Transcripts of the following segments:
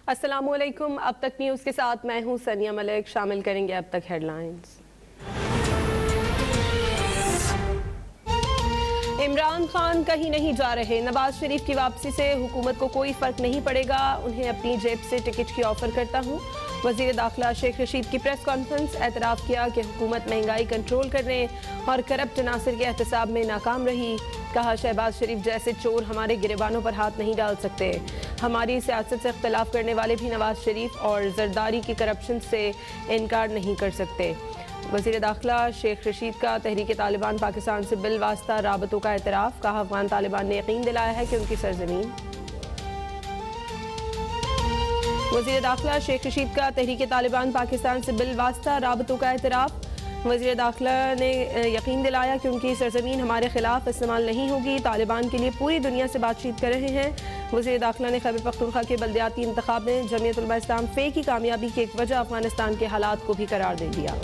अस्सलामुअलैकुम। अब तक न्यूज़ के साथ मैं हूं सनिया मलिक। शामिल करेंगे अब तक हेडलाइंस। इमरान खान कहीं नहीं जा रहे। नवाज शरीफ की वापसी से हुकूमत को कोई फर्क नहीं पड़ेगा, उन्हें अपनी जेब से टिकट की ऑफर करता हूँ। वजीर दाखिला शेख रशीद की प्रेस कॉन्फ्रेंस। एतराफ़ किया कि हुकूमत महंगाई कंट्रोल करने और करप्ट नासिर के एहतसाब में नाकाम रही। कहा शहबाज शरीफ जैसे चोर हमारे गिरेबानों पर हाथ नहीं डाल सकते। हमारी सियासत से इख्तलाफ करने वाले भी नवाज शरीफ और जरदारी की करप्शन से इनकार नहीं कर सकते। वज़ीर दाखिला शेख रशीद का तहरीक तालिबान पाकिस्तान से बिल वास्ता राबतों का एतराफ़। कहा अफगान तालिबान ने यकीन दिलाया है कि उनकी सरजमीन। वज़ीर दाखिला शेख रशीद का तहरीक तालिबान पाकिस्तान से बिल वास्ता राबतों का एतराफ़। वज़ीर दाखिला ने यकीन दिलाया कि उनकी सरजमीन हमारे खिलाफ इस्तेमाल नहीं होगी। तालिबान के लिए पूरी दुनिया से बातचीत कर रहे हैं। वज़ीर दाखिला ने खैबर पख्तूनख्वा के बल्दियाती इंतखाब में जमीयत उलमा इस्लाम फे की कामयाबी की एक वजह अफगानिस्तान के हालात को भी करार दे दिया।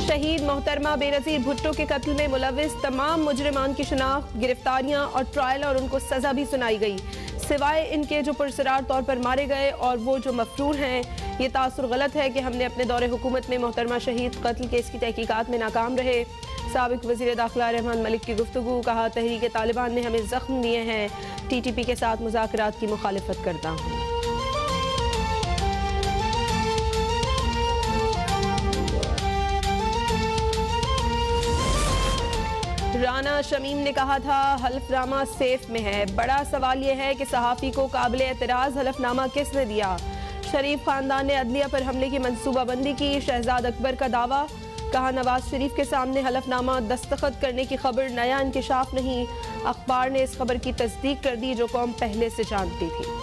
शहीद मोहतरमा बेनज़ीर भुट्टो के कत्ल में मुलविस तमाम मुजरिमान की शिनाख्त, गिरफ्तारियां और ट्रायल और उनको सजा भी सुनाई गई, सिवाय इनके जो पुरसरार तौर पर मारे गए और वो जो मफरूर हैं। ये तासुर गलत है कि हमने अपने दौरे हुकूमत में मोहतरमा शहीद कत्ल केस की तहकीकात में नाकाम रहे। साबिक वज़ीर दाखिला रहमान मलिक की गुफ्तगू। कहा तहरीक तालिबान ने हमें जख्म दिए हैं, TTP के साथ मुज़ाकरात की मुखालिफत करता हूँ। राना शमीम ने कहा था हलफनामा सेफ में है। बड़ा सवाल यह है कि सहाफ़ी को काबिल एतराज़ हलफनामा किसने दिया। शरीफ खानदान ने अदलिया पर हमले की मनसूबाबंदी की। शहजाद अकबर का दावा। कहा नवाज शरीफ के सामने हलफनामा दस्तखत करने की खबर नया इंकिशाफ नहीं, अखबार ने इस खबर की तस्दीक कर दी जो कौम पहले से जानती थी।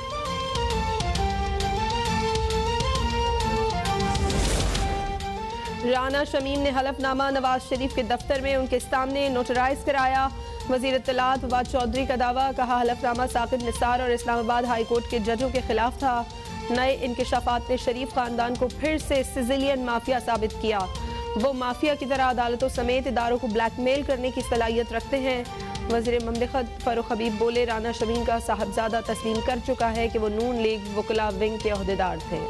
राना शमीम ने हलफनामा नवाज शरीफ के दफ्तर में उनके सामने नोटराइज कराया। वजीर इत्तलात फवाद चौधरी का दावा। कहा हलफनामा साकिब निसार और इस्लामाबाद हाई कोर्ट के जजों के खिलाफ था। नए इंकिशाफात ने शरीफ खानदान को फिर से सिजिलियन माफिया साबित किया। वो माफिया की तरह अदालतों समेत इदारों को ब्लैकमेल करने की सलाहियत रखते हैं। वज़ीर ममलिकत फ़ारूक हबीब बोले राना शमीम का साहबजादा तस्लीम कर चुका है कि वो नून लीग वकला विंग के अहदेदार थे।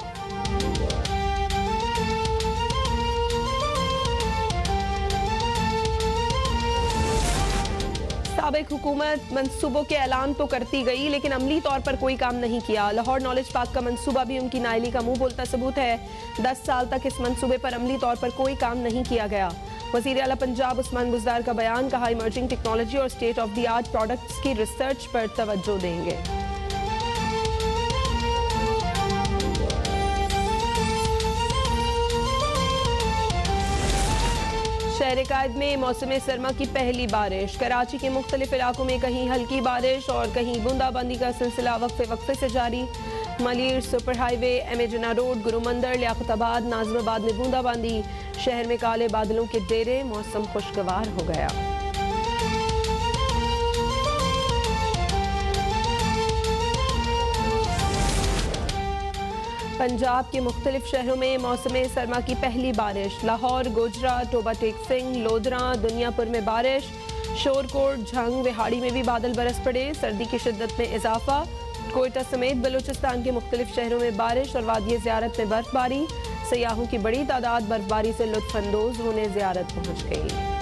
साबिक हुकूमत मंसूबों के ऐलान तो करती गई लेकिन अमली तौर पर कोई काम नहीं किया। लाहौर नॉलेज पार्क का मंसूबा भी उनकी नाइली का मुंह बोलता सबूत है। 10 साल तक इस मंसूबे पर अमली तौर पर कोई काम नहीं किया गया। वज़ीर आला पंजाब उस्मान बुज़दार का बयान। कहा इमर्जिंग टेक्नोलॉजी और state of the art products की रिसर्च पर तवज्जो देंगे। शहर कायद में मौसम सरमा की पहली बारिश। कराची के मुख्तलिफ इलाकों में कहीं हल्की बारिश और कहीं बूंदाबांदी का सिलसिला वक्फे वक्फे से जारी। मलीर सुपर हाईवे, MA जिन्ना रोड, गुरुमंदर, लियाकताबाद, नाज़िमाबाद में बूंदाबांदी। शहर में काले बादलों के डेरे, मौसम खुशगवार हो गया। पंजाब के मुख्तलिफ शहरों में मौसम सरमा की पहली बारिश। लाहौर, गोजरा, टोबा टेक सिंह, लोधरा, दुनियापुर में बारिश। शोरकोट, झंग, विहाड़ी में भी बादल बरस पड़े। सर्दी की शिद्दत में इजाफा। कोयटा समेत बलूचिस्तान के मुख्तलिफ शहरों में बारिश और वादी ज़ियारत में बर्फबारी। सयाहों की बड़ी तादाद बर्फबारी से लुत्फानंदोज होने ज़ियारत पहुँच गई।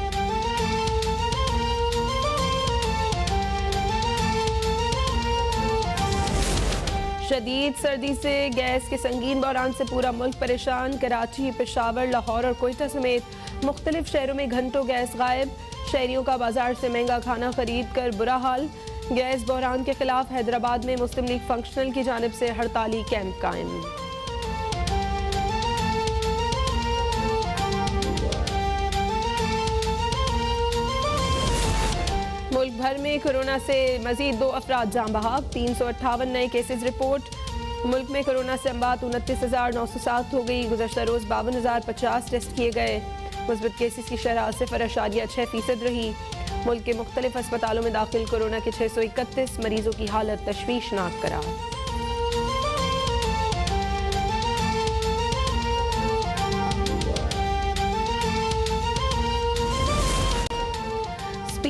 शदीद सर्दी से गैस के संगीन बहरान से पूरा मुल्क परेशान। कराची, पेशावर, लाहौर और कोयटा समेत मुख्तलिफ शहरों में घंटों गैस गायब। शहरियों का बाजार से महंगा खाना खरीद कर बुरा हाल। गैस बहरान के खिलाफ हैदराबाद में मुस्लिम लीग फंक्शनल की जानिब से हड़ताली कैंप कायम। मुल्क भर में कोरोना से मजीद 2 अफराद जान बहक। 358 नए केसेज रिपोर्ट। मुल्क में कोरोना से अमवात 29,907 हो गई। गुज़श्ता रोज़ 52,050 टेस्ट किए गए। मुस्बत केसेस की शरह 0.6% रही। मुल्क के मुख्तलिफ अस्पतालों में दाखिल कोरोना के 631 मरीजों की हालत तशवीशनाक करार।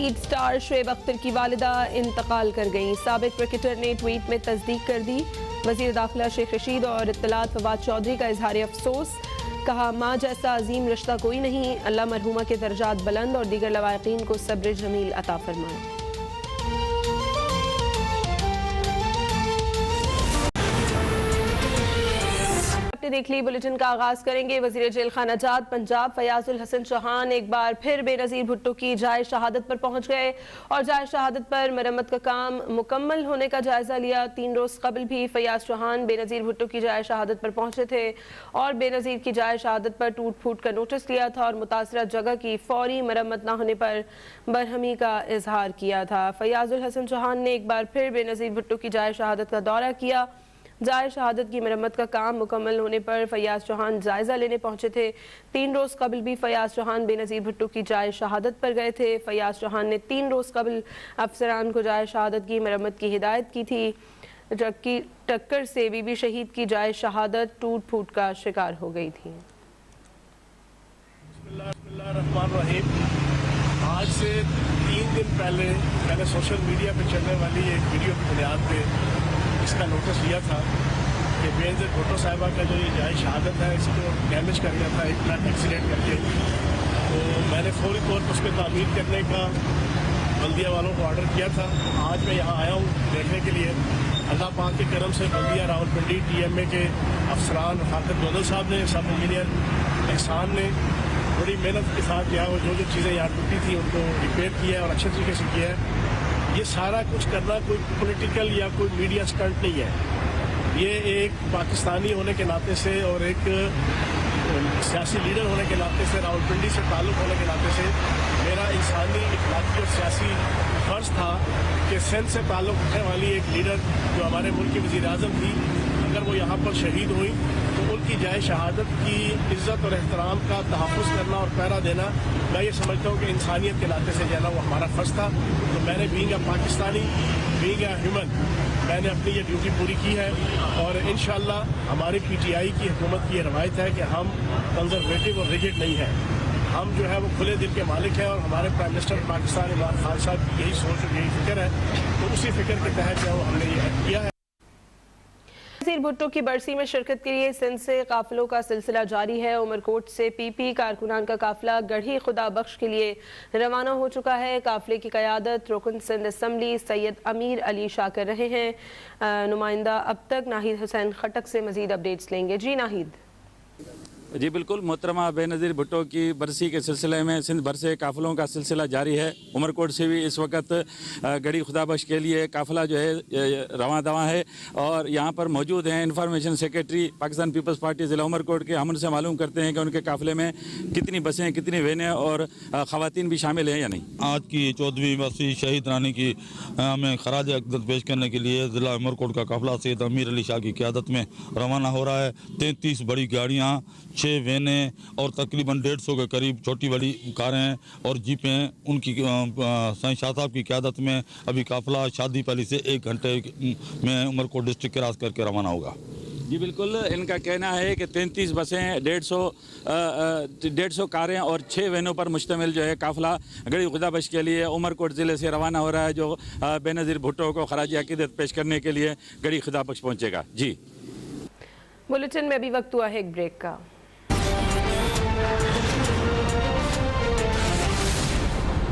लीड स्टार शुएब अख्तर की वालिदा इंतकाल कर गईं। साबिक क्रिकेटर ने ट्वीट में तस्दीक कर दी। वज़ीर दाखिला शेख रशीद और इत्तलात फवाद चौधरी का इजहार अफसोस। कहा, माँ जैसा अजीम रिश्ता कोई नहीं। अल्लाह मरहूमा के दर्जात बुलंद और दीगर लवाकिन को सब्र जमील अता फरमाए। देख ली बुलेटिन का आगाज करेंगे। वजीर जेल खाना जात पंजाब फयाजुल हसन चौहान एक बार फिर बेनजीर भुट्टो की जाए शहादत पर पहुंच गए और जाए शहादत पर मरम्मत का काम मुकम्मल होने का जायजा लिया। 3 रोज कबल भी फयाज चौहान बेनजीर भुट्टो की जाए शहादत पर पहुंचे थे और बेनजीर की जाए शहादत पर टूट फूट का नोटिस लिया था और मुतासरा जगह की फौरी मरम्मत न होने पर बरहमी का इजहार किया था। फयाजुल हसन चौहान ने एक बार फिर बेनजीर भुट्टो की जाए शहादत का दौरा किया। जाए शहादत की मरम्मत का काम मुकम्मल होने पर फयाज चौहान जायजा लेने पहुंचे थे। 3 रोज कबल भी फयाज चौहान बेनजीर भुट्टो की जाए शहादत पर गए थे। फयाज चौहान ने 3 रोज कबल अफसरान को जाए शहादत की मरम्मत की हिदायत की थी, जबकि टक्कर से बीबी शहीद की जाए शहादत टूट फूट का शिकार हो गई थी। आज से 3 दिन पहले मैंने सोशल मीडिया पर चलने वाली एक वीडियो की बुनियाद पे इसका नोटिस लिया था कि बेनजीर भुट्टो साहिबा का जो ये जाए शहादत है इसको डैमेज कर गया था एक ट्रक एक्सीडेंट करके। तो मैंने फौरी तौर पर उसको तामीर करने का बल्दिया वालों को ऑर्डर किया था। आज मैं यहाँ आया हूँ देखने के लिए। अल्लाह पाक के करम से बल्दिया रावलपिंडी TMA के अफसरान खातर दोदल साहब ने, सब इंजीनियर एहसान ने बड़ी मेहनत के साथ किया और जो चीज़ें यहाँ टूटी थी उनको रिपेयर किया है और अच्छे तरीके से किया है। ये सारा कुछ करना कोई पॉलिटिकल या कोई मीडिया स्टंट नहीं है। ये एक पाकिस्तानी होने के नाते से और एक सियासी लीडर होने के नाते से, रावलपिंडी से ताल्लुक़ होने के नाते से मेरा इंसानी, इखलाकी और सियासी फ़र्ज़ था कि सिंध से ताल्लुक़ रखने वाली एक लीडर जो हमारे मुल्क की वज़ीर आज़म थी, अगर वो यहाँ पर शहीद हुई तो उनकी जाए शहादत की इज़्ज़त और एहतराम का तहफ़्फ़ुज़ करना और पहरा देना, मैं ये समझता हूँ कि इंसानियत के नाते से जो है ना वो हमारा फ़र्ज़ था। तो मैंने being a Pakistani, being a human, मैंने अपनी ये ड्यूटी पूरी की है और इंशाअल्लाह हमारी PTI की हुकूमत की ये रवायत है कि हम कंजर्वेटिव और रिजिड नहीं है। हम जो है वो खुले दिल के मालिक हैं और हमारे प्राइम मिनिस्टर पाकिस्तान इमरान खान साहब की यही सोच और यही फिक्र है, तो उसी फिक्र के तहत जो है वो हमने ये किया है। बेनजीर भुट्टो की बरसी में शिरकत के लिए सिंध से काफिलों का सिलसिला जारी है। उमरकोट से PP कारकुनान का काफिला गढ़ी खुदा बख्श के लिए रवाना हो चुका है। काफिले की क़यादत रुकन सिंध असम्बली सैयद अमीर अली शाह कर रहे हैं। नुमाइंदा अब तक नाहिद हुसैन खटक से मजीद अपडेट्स लेंगे। जी नाहिद। जी बिल्कुल, मोहतरमा बेनज़ीर भुट्टो की बरसी के सिलसिले में सिंध भर से काफ़िलों का सिलसिला जारी है। उमरकोट से भी इस वक्त गढ़ी खुदाबख्श के लिए काफ़िला जो है रवां दवां है और यहाँ पर मौजूद हैं इंफॉर्मेशन सेक्रेटरी पाकिस्तान पीपल्स पार्टी ज़िला उमरकोट के। हम उनसे मालूम करते हैं कि उनके काफ़िले में कितनी बसें, कितनी वैनें और ख़वातीन भी शामिल हैं या नहीं। आज की 14वीं बरसी शहीद रानी की हमें खराज अक़ीदत पेश करने के लिए ज़िला उमरकोट का काफ़िला सैयद अमीर अली शाह की क़यादत में रवाना हो रहा है। 33 बड़ी गाड़ियाँ, 6 वैनें और तकरीबन 150 के करीब छोटी बड़ी कारें और जीपें, उनकी साईं शाह साहब की क़यादत में अभी काफ़िला शादी पहली से 1 घंटे में उमरकोट डिस्ट्रिक्ट क्रॉस करके रवाना होगा। जी बिल्कुल, इनका कहना है कि 33 बसें, 150 कारें और 6 वैनों पर मुश्तमिल जो है काफ़िला गढ़ी खुदाबख्श के लिए उमरकोट ज़िले से रवाना हो रहा है, जो बेनज़ीर भुट्टो को खराज अक़ीदत पेश करने के लिए गढ़ी खुदाबख्श पहुँचेगा। जी बुलेटिन में अभी वक्त हुआ है एक ब्रेक का।